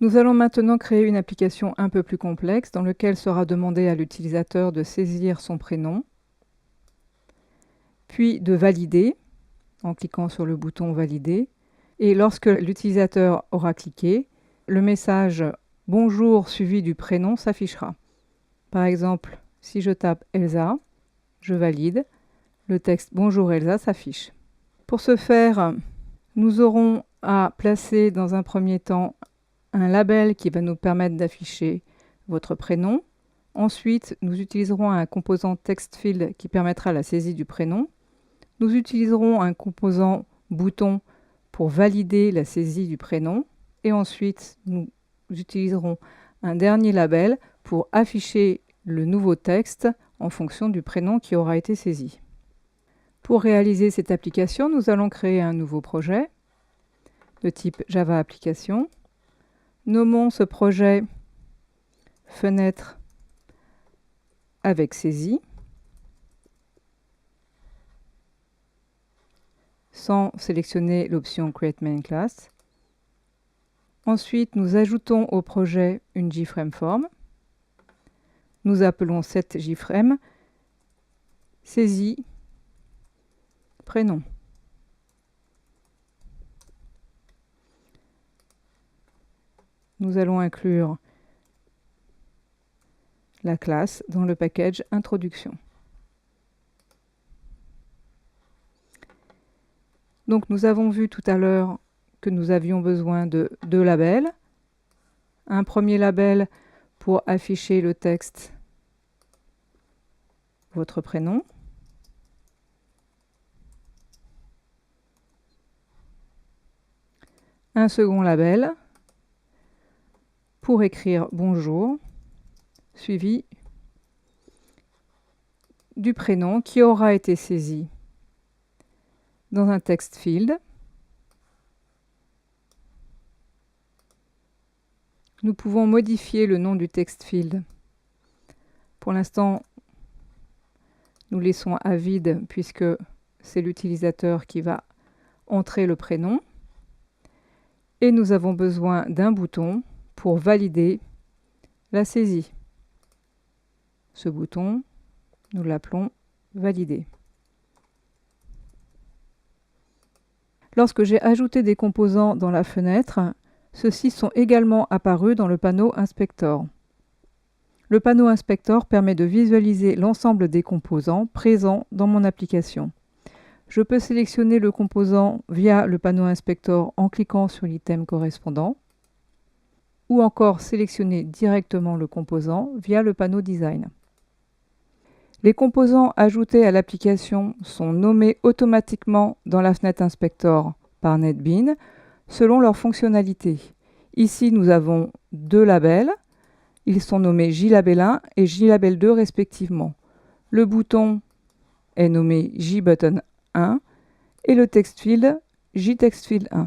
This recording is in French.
Nous allons maintenant créer une application un peu plus complexe dans laquelle sera demandé à l'utilisateur de saisir son prénom, puis de valider en cliquant sur le bouton Valider. Et lorsque l'utilisateur aura cliqué, le message « Bonjour » suivi du prénom s'affichera. Par exemple, si je tape Elsa, je valide, le texte « Bonjour Elsa » s'affiche. Pour ce faire, nous aurons à placer dans un premier temps un label qui va nous permettre d'afficher votre prénom. Ensuite, nous utiliserons un composant TextField qui permettra la saisie du prénom. Nous utiliserons un composant bouton pour valider la saisie du prénom. Et ensuite, nous utiliserons un dernier label pour afficher le nouveau texte en fonction du prénom qui aura été saisi. Pour réaliser cette application, nous allons créer un nouveau projet de type Java Application. Nommons ce projet Fenêtre avec saisie, sans sélectionner l'option Create Main Class. Ensuite, nous ajoutons au projet une JFrame Form. Nous appelons cette JFrame saisie prénom. Nous allons inclure la classe dans le package Introduction. Donc nous avons vu tout à l'heure que nous avions besoin de deux labels. Un premier label pour afficher le texte votre prénom. Un second label pour écrire bonjour, suivi du prénom qui aura été saisi dans un text field. Nous pouvons modifier le nom du text field. Pour l'instant, nous laissons à vide puisque c'est l'utilisateur qui va entrer le prénom. Et nous avons besoin d'un bouton pour valider la saisie. Ce bouton, nous l'appelons Valider. Lorsque j'ai ajouté des composants dans la fenêtre, ceux-ci sont également apparus dans le panneau Inspector. Le panneau Inspector permet de visualiser l'ensemble des composants présents dans mon application. Je peux sélectionner le composant via le panneau Inspector en cliquant sur l'item correspondant, ou encore sélectionner directement le composant via le panneau Design. Les composants ajoutés à l'application sont nommés automatiquement dans la fenêtre Inspector par NetBeans selon leur fonctionnalité. Ici, nous avons deux labels. Ils sont nommés JLabel1 et JLabel2 respectivement. Le bouton est nommé JButton1 et le textfield JTextfield1.